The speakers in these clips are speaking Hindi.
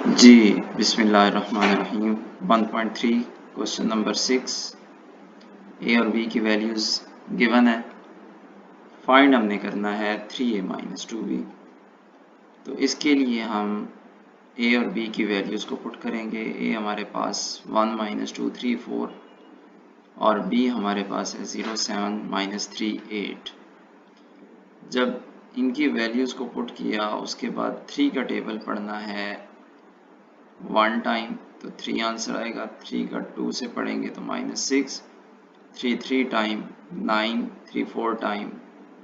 जी बिस्मिल्लाहिर्रहमानिर्रहीम 1.3 क्वेश्चन नंबर 6 ए और बी की वैल्यूज़ गिवन है। फाइंड हमने करना है 3a माइनस 2b। तो इसके लिए हम ए और बी की वैल्यूज़ को पुट करेंगे। ए हमारे पास 1 माइनस 2 3 4 और बी हमारे पास है 0 7 माइनस 3 8। जब इनकी वैल्यूज़ को पुट किया उसके बाद 3 का टेबल पढ़ना है 1 टाइम, तो 3 आंसर आएगा। 3 का 2 से पढ़ेंगे तो -6, 3 3 टाइम 9, 3 4 टाइम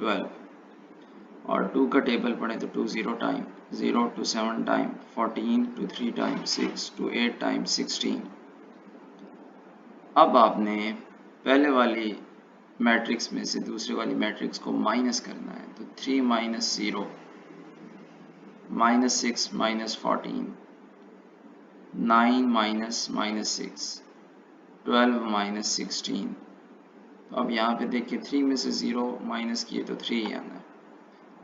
12 और 2 का टेबल पढ़े तो 2 0 time 0 to 7 time 14 to 3 time 6 to 8 time 16। अब आपने पहले वाली मैट्रिक्स में से दूसरे वाली मैट्रिक्स को माइनस करना है, तो 3 माइनस 0 -6 माइनस 14 9 माइनस -6 12 माइनस 16। तो अब यहाँ पे देखिए 3 में से 0 माइनस किए तो 3 ही आना है।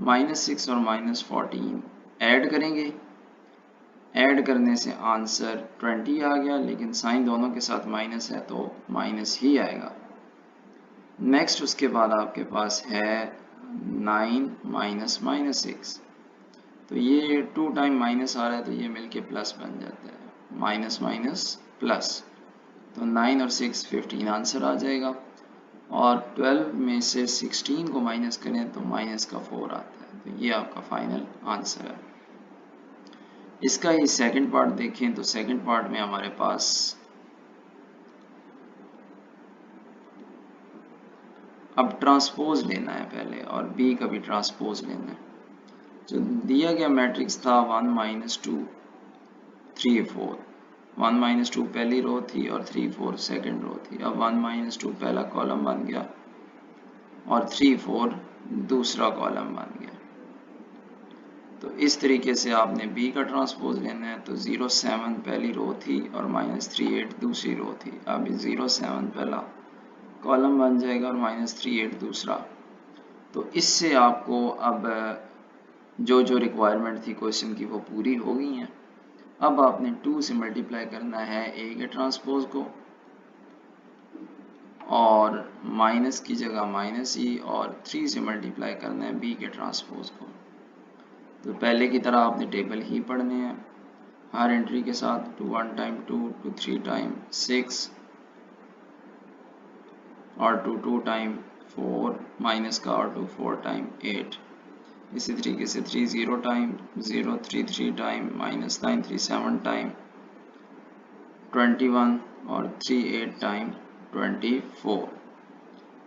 -6 और -14 ऐड करेंगे, ऐड करने से आंसर 20 आ गया, लेकिन साइन दोनों के साथ माइनस है तो माइनस ही आएगा। नेक्स्ट उसके बाद आपके पास है 9 माइनस -6, तो ये 2 टाइम माइनस आ रहा है तो ये मिलके प्लस बन जाता है, माइनस माइनस प्लस, तो 9 और 6 15 आंसर आ जाएगा। और 12 में से 16 को माइनस करें तो माइनस का 4 आता है, तो ये आपका फाइनल आंसर है। इसका ही सेकंड पार्ट देखें तो सेकंड पार्ट में हमारे पास अब ट्रांसपोज लेना है पहले और बी का भी ट्रांसपोज लेना है। जो दिया गया मैट्रिक्स था 1 माइनस 2 3 4, 1 माइनस 2 पहली रो थी और 3 4 सेकेंड रो थी। अब 1 माइनस 2 पहला कॉलम बन गया और 3 4 दूसरा कॉलम बन गया। तो इस तरीके से आपने b का ट्रांसपोज लेना है। तो 0 7 पहली रो थी और -3 8 दूसरी रो थी। अब 0 7 पहला कॉलम बन जाएगा और -3 8 दूसरा। तो इससे आपको अब जो जो रिक्वायरमेंट थी क्वेश्चन की वो पूरी हो गई हैं। अब आपने 2 से मल्टीप्लाई करना है a के ट्रांसपोज को और माइनस की जगह माइनस ही, और 3 से मल्टीप्लाई करना है b के ट्रांसपोज को। तो पहले की तरह आपने टेबल ही पढ़ने हैं हर एंट्री के साथ। टू 1 टाइम 2 टू 3 टाइम 6 और टू 2 टाइम 4 माइनस का, और टू 4 टाइम 8। इसी तरीके से 3 0 टाइम 0 3 3 टाइम -9 3 7 टाइम 21 और 3 8 टाइम 24।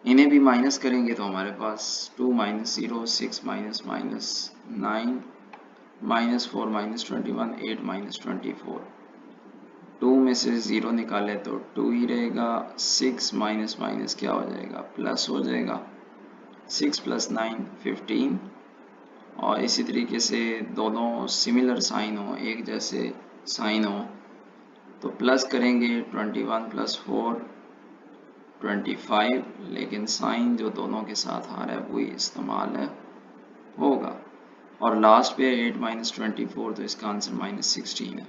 इन्हें भी माइनस करेंगे तो हमारे पास 2 माइनस 0 6 माइनस माइनस 9 -4 -21 8 -24। 2 में से 0 निकाले तो 2 ही रहेगा। 6 माइनस माइनस क्या हो जाएगा, प्लस हो जाएगा। 6 + 9 15। और इसी तरीके से दोनों सिमिलर साइन हो, एक जैसे साइन हो, तो प्लस करेंगे 21 + 4 25, लेकिन साइन जो दोनों के साथ आ रहा है वही इस्तेमाल होगा। और लास्ट पे 8 - 24, तो इसका आंसर -16 है।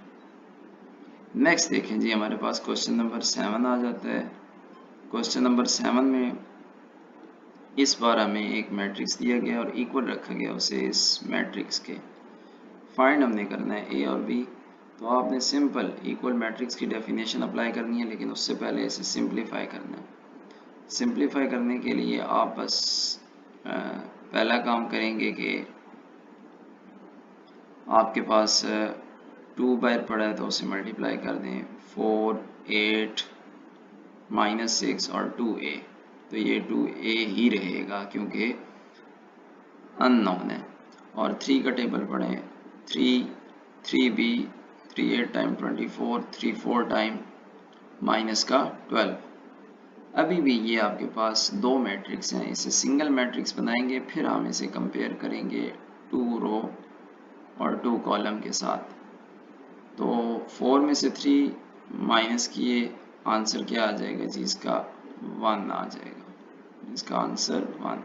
नेक्स्ट देखें जी, हमारे पास क्वेश्चन नंबर 7 आ जाता है। क्वेश्चन नंबर 7 में इस बार हमें एक मैट्रिक्स दिया गया और इक्वल रखा गया उसे इस मैट्रिक्स के। फाइंड हमने करना है ए और बी। तो आपने सिंपल इक्वल मैट्रिक्स की डेफिनेशन अप्लाई करनी है, लेकिन उससे पहले इसे सिंप्लीफाई करना है। सिंप्लीफाई करने के लिए आप बस पहला काम करेंगे कि आपके पास 2 बार पड़ा है तो उसे मल्टीप्लाई कर दें 4 8 -6 और 2a। तो ये 2a ही रहेगा क्योंकि अननोन है। और 3 का टेबल पढ़ें 3 3b 3 8 टाइम 24 3 4 टाइम माइनस का 12। अभी भी ये आपके पास दो मैट्रिक्स हैं, इसे सिंगल मैट्रिक्स बनाएंगे, फिर हम इसे कंपेयर करेंगे 2 रो और 2 कॉलम के साथ। तो 4 में से 3 माइनस किए, आंसर क्या आ जाएगा जी, इसका 1 आ जाएगा, इसका आंसर 1।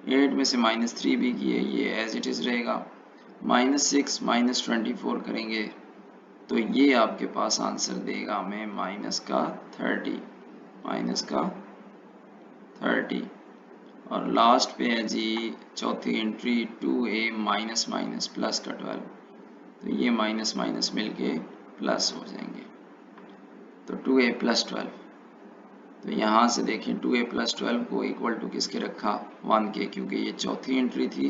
8 में से -3 भी किए, ये एज इट इज़ रहेगा। -6 - 24 करेंगे तो ये आपके पास आंसर देगा हमें माइनस का 30 और लास्ट पे है जी चौथी entry 2a minus minus plus का 12, तो ये माइनस माइनस मिलके प्लस हो जाएंगे, तो 2a प्लस 12। तो यहाँ से देखें 2a प्लस 12 को इक्वल टू किसके रखा 1 के, क्योंकि ये चौथी एंट्री थी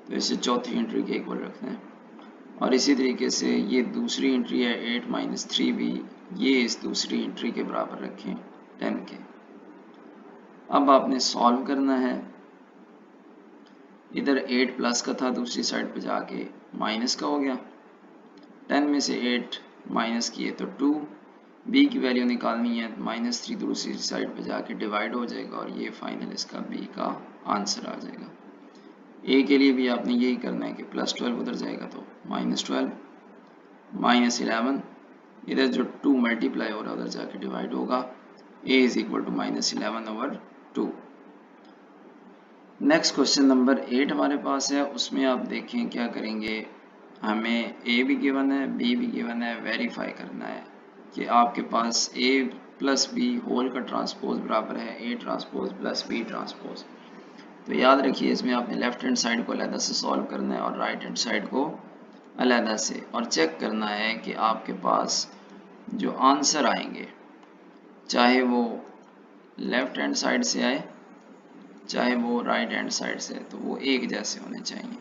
तो इसे चौथी एंट्री के इक्वल रखना है। और इसी तरीके से ये दूसरी एंट्री है 8 माइनस 3 भी, ये इस दूसरी एंट्री के बराबर रखें 10 के। अब आपने सॉल्व करना है, इधर 8 प्लस का था, दूसरी साइड पे जाके माइनस का हो गया, 10 में से 8 माइनस किए तो 2, b की वैल्यू निकालनी है, -3 दूसरी साइड पे जाके डिवाइड हो जाएगा और ये फाइनल इसका b का आंसर आ जाएगा। a के लिए भी आपने यही करना है कि +12 उधर जाएगा तो -12 -11, इधर जो 2 मल्टीप्लाई हो रहा है उधर जाके डिवाइड होगा, a is equal to -11/2। Next question number 8 हमारे पास है, उसमें आप देखें क्या करेंगे, हमें a भी गिवन है b भी गिवन है, वेरीफाई करना है कि आपके पास a प्लस बी होल का ट्रांसपोज बराबर है a transpose plus b transpose. तो याद रखिए इसमें आपने लेफ्ट हैंड साइड को अलग से सॉल्व करना है और राइट हैंड साइड को अलग से, और चेक करना है कि आपके पास जो आंसर आएंगे चाहे वो लेफ्ट हैंड साइड से आए चाहे वो राइट हैंड साइड से, तो वो एक जैसे होने चाहिए।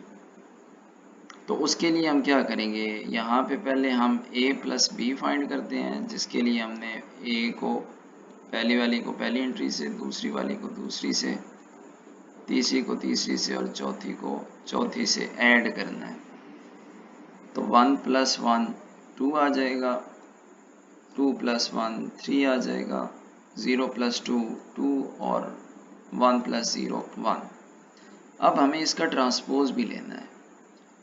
तो उसके लिए हम क्या करेंगे, यहाँ पे पहले हम a प्लस बी फाइंड करते हैं, जिसके लिए हमने a को पहली वाली को पहली एंट्री से, दूसरी वाली को दूसरी से, तीसरी को तीसरी से और चौथी को चौथी से ऐड करना है। तो 1 + 1 2 आ जाएगा, 2 + 1 3 आ जाएगा, 0 + 2 2 और 1 + 0 1। अब हमें इसका ट्रांसपोज भी लेना है,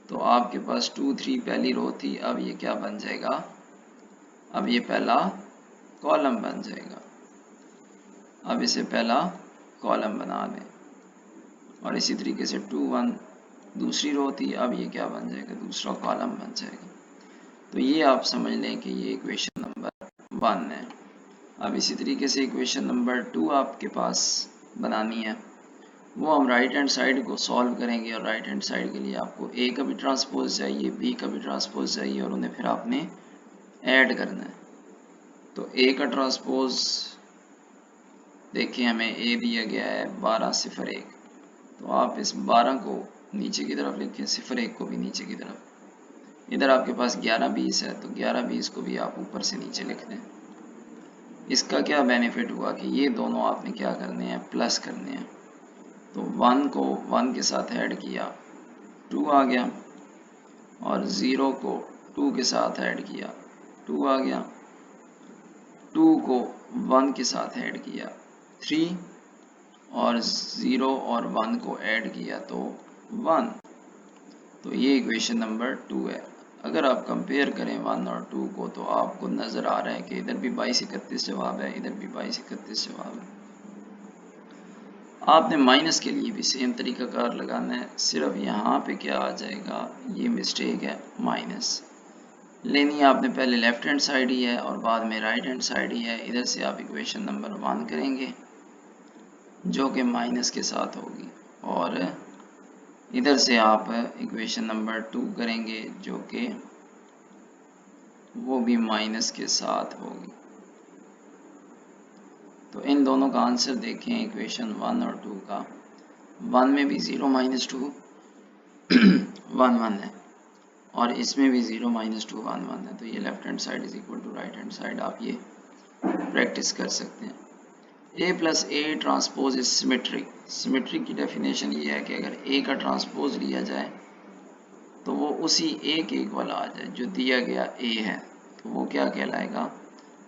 तो आपके पास 2 3 पहली रो थी, अब ये क्या बन जाएगा, अब ये पहला कॉलम बन जाएगा। अब इसे पहला कॉलम बना दें और इसी तरीके से 2 1 दूसरी रो थी, अब ये क्या बन जाएगा, दूसरा कॉलम बन जाएगा। तो ये आप समझ लें कि ये इक्वेशन नंबर 1 है। अब इसी तरीके से इक्वेशन नंबर 2 आपके पास बनानी है, वो हम राइट हैंड साइड को सॉल्व करेंगे और राइट हैंड साइड के लिए आपको a का भी ट्रांसपोज चाहिए, b का भी ट्रांसपोज चाहिए और उन्हें फिर आपने ऐड करना है। तो a का ट्रांसपोज देखिए हमें a दिया गया है 12 0 1, तो आप इस 12 को नीचे की तरफ लिखें, 0 1 को भी नीचे की तरफ। इधर आपके पास 11 20 है, तो 11 20 को भी आप ऊपर से नीचे लिख दें। इसका क्या बेनिफिट हुआ कि ये दोनों आपने क्या करने हैं, प्लस करने हैं। तो 1 को 1 के साथ ऐड किया 2 आ गया, और 0 को 2 के साथ ऐड किया 2 आ गया, 2 को 1 के साथ ऐड किया 3, और 0 और 1 को ऐड किया तो 1। तो ये इक्वेशन नंबर 2 है। अगर आप कंपेयर करें 1 और 2 को, तो आपको नज़र आ रहा है कि इधर भी 22 31 जवाब है, इधर भी 22 31 जवाब है। आपने माइनस के लिए भी सेम तरीका कार लगाना है, सिर्फ यहाँ पे क्या आ जाएगा, ये मिस्टेक है, माइनस लेनी है आपने, पहले लेफ्ट हैंड साइड ही है और बाद में राइट हैंड साइड ही है। इधर से आप इक्वेशन नंबर 1 करेंगे जो कि माइनस के साथ होगी, और इधर से आप इक्वेशन नंबर 2 करेंगे जो कि वो भी माइनस के साथ होगी। तो इन दोनों का आंसर देखें, इक्वेशन 1 और 2 का, 1 में भी 0 - 2 1 1 है, और इसमें भी 0 - 2 1 1 है। तो ये left hand side is equal to right hand side, आप ये प्रैक्टिस कर सकते हैं। a plus A transpose is symmetric. Symmetric की डेफिनेशन ये है कि अगर a का ट्रांसपोज लिया जाए तो वो उसी a के इक्वल आ जाए जो दिया गया a है, तो वो क्या कहलाएगा,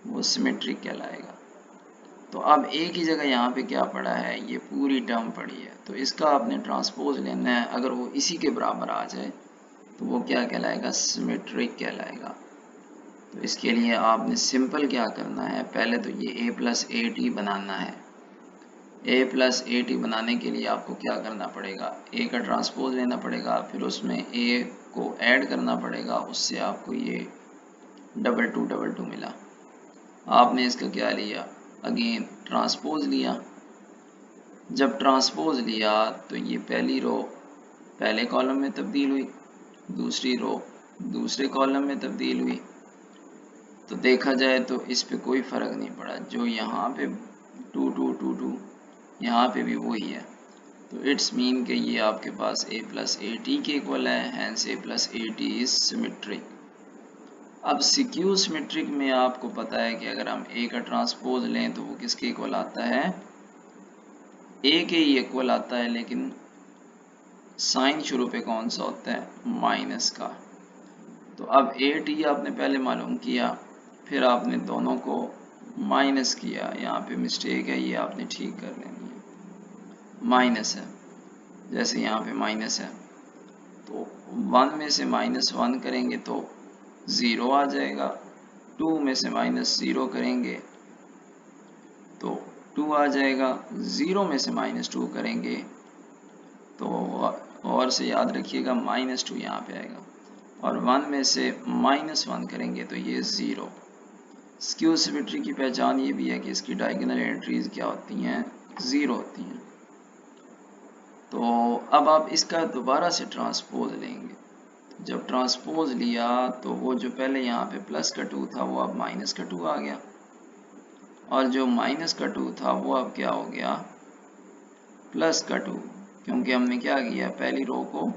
वो सिमेट्रिक कहलाएगा। तो अब a की जगह यहाँ पे क्या पड़ा है, ये पूरी टर्म पड़ी है, तो इसका आपने ट्रांसपोज लेना है। अगर वो इसी के बराबर आ जाए तो वो क्या कहलाएगा, सिमेट्रिक कहलाएगा। तो इसके लिए आपने सिंपल क्या करना है, पहले तो ये a प्लस ए टी बनाना है। a प्लस ए टी बनाने के लिए आपको क्या करना पड़ेगा, a का ट्रांसपोज लेना पड़ेगा, फिर उसमें a को ऐड करना पड़ेगा, उससे आपको ये डबल टू मिला। आपने इसका क्या लिया, अगेन ट्रांसपोज लिया। जब ट्रांसपोज लिया तो ये पहली रो पहले कॉलम में तब्दील हुई, दूसरी रो दूसरे कॉलम में तब्दील हुई। तो देखा जाए तो इस पे कोई फ़र्क नहीं पड़ा, जो यहाँ पे 2 2 2 2 यहाँ पे भी वही है। तो इट्स मीन कि ये आपके पास a प्लस ए टी के इक्वल है, hence a plus A T is symmetric. अब सिक्यू सिमेट्रिक में आपको पता है कि अगर हम a का ट्रांसपोज लें तो वो किसके इक्वल आता है, a के ही इक्वल आता है, लेकिन साइन शुरू पे कौन सा होता है, माइनस का। तो अब ए टी आपने पहले मालूम किया, फिर आपने दोनों को माइनस किया। यहाँ पे मिस्टेक है, ये आपने ठीक कर लेनी है। माइनस है, जैसे यहाँ पे माइनस है तो 1 में से -1 करेंगे तो 0 आ जाएगा। 2 में से -0 करेंगे तो 2 आ जाएगा। 0 में से -2 करेंगे तो और से याद रखिएगा -2 यहाँ पे आएगा। और 1 में से -1 करेंगे तो ये 0। स्क्यू सिमेट्री की पहचान ये भी है कि इसकी डायगोनल एंट्रीज क्या होती हैं, 0 होती हैं। तो अब आप इसका दोबारा से ट्रांसपोज लेंगे। जब ट्रांसपोज लिया तो वो जो पहले यहाँ पे प्लस का 2 था वो अब माइनस का 2 आ गया, और जो माइनस का 2 था वो अब क्या हो गया, प्लस का 2, क्योंकि हमने क्या किया, पहली रो को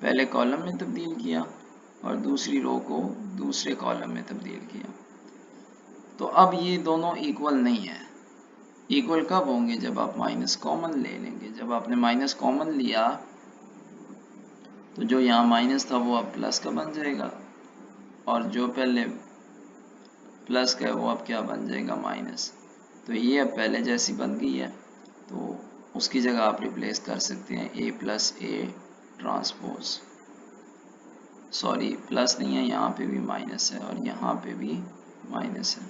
पहले कॉलम में तब्दील किया और दूसरी रो को दूसरे कॉलम में तब्दील किया। तो अब ये दोनों इक्वल नहीं है। इक्वल कब होंगे, जब आप माइनस कॉमन ले लेंगे। जब आपने माइनस कॉमन लिया तो जो यहाँ माइनस था वो अब प्लस का बन जाएगा, और जो पहले प्लस का है वो अब क्या बन जाएगा, माइनस। तो ये अब पहले जैसी बन गई है, तो उसकी जगह आप रिप्लेस कर सकते हैं a plus A transpose. Sorry, plus नहीं है, यहाँ पे भी माइनस है और यहाँ पे भी माइनस है।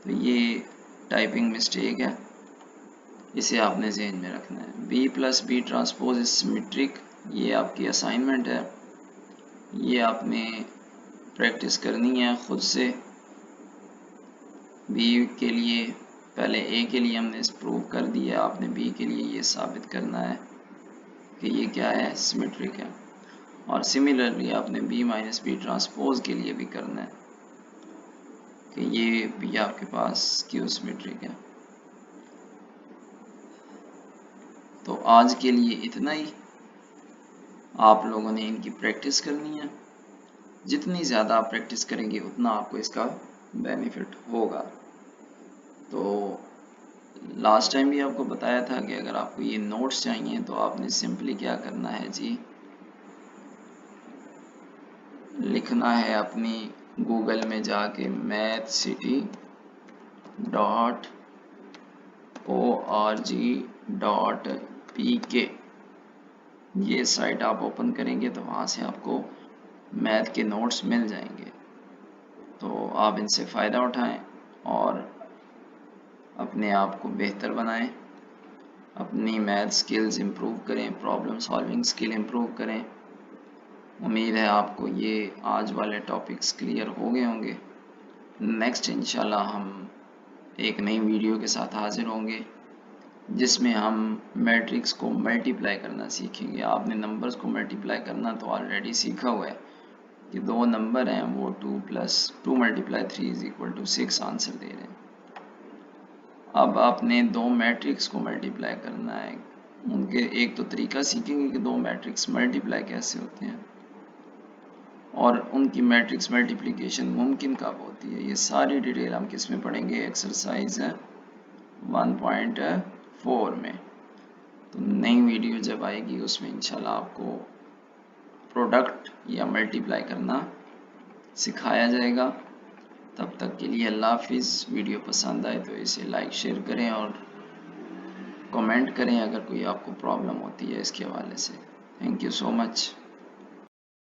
तो ये टाइपिंग मिस्टेक है, इसे आपने ज़हन में रखना है। b plus B transpose is symmetric, ये आपकी असाइनमेंट है, ये आपने प्रैक्टिस करनी है खुद से। b के लिए पहले a के लिए हमने प्रूव कर दिया, आपने b के लिए ये साबित करना है कि ये क्या है, सिमेट्रिक है। और सिमिलरली आपने b माइनस बी ट्रांसपोज के लिए भी करना है कि ये भी आपके पास स्क्यू सिमेट्रिक है। तो आज के लिए इतना ही, आप लोगों ने इनकी प्रैक्टिस करनी है। जितनी ज़्यादा आप प्रैक्टिस करेंगे उतना आपको इसका बेनिफिट होगा। तो लास्ट टाइम भी आपको बताया था कि अगर आपको ये नोट्स चाहिए तो आपने सिंपली क्या करना है जी, लिखना है अपनी गूगल में जाके mathcity.org.pk, ये साइट आप ओपन करेंगे तो वहाँ से आपको मैथ के नोट्स मिल जाएंगे। तो आप इनसे फ़ायदा उठाएं और अपने आप को बेहतर बनाएं, अपनी मैथ स्किल्स इम्प्रूव करें, प्रॉब्लम सॉल्विंग स्किल इम्प्रूव करें। उम्मीद है आपको ये आज वाले टॉपिक्स क्लियर हो गए होंगे। नेक्स्ट इंशाल्लाह हम एक नई वीडियो के साथ हाजिर होंगे जिसमें हम मैट्रिक्स को मल्टीप्लाई करना सीखेंगे। आपने नंबर्स को मल्टीप्लाई करना तो ऑलरेडी सीखा हुआ है कि दो नंबर हैं वो 2 + 2 × 3 = 6 आंसर दे रहे हैं। अब आपने दो मैट्रिक्स को मल्टीप्लाई करना है। उनके एक तो तरीका सीखेंगे कि दो मैट्रिक्स मल्टीप्लाई कैसे होते हैं और उनकी मैट्रिक्स मल्टीप्लिकेशन मुमकिन कब होती है। ये सारी डिटेल हम किस में पढ़ेंगे, एक्सरसाइज 1.4 में। तो नई वीडियो जब आएगी उसमें इंशाल्लाह आपको प्रोडक्ट या मल्टीप्लाई करना सिखाया जाएगा। तब तक के लिए अल्लाह हाफिज़। वीडियो पसंद आए तो इसे लाइक शेयर करें और कमेंट करें अगर कोई आपको प्रॉब्लम होती है इसके हवाले से। Thank you so much.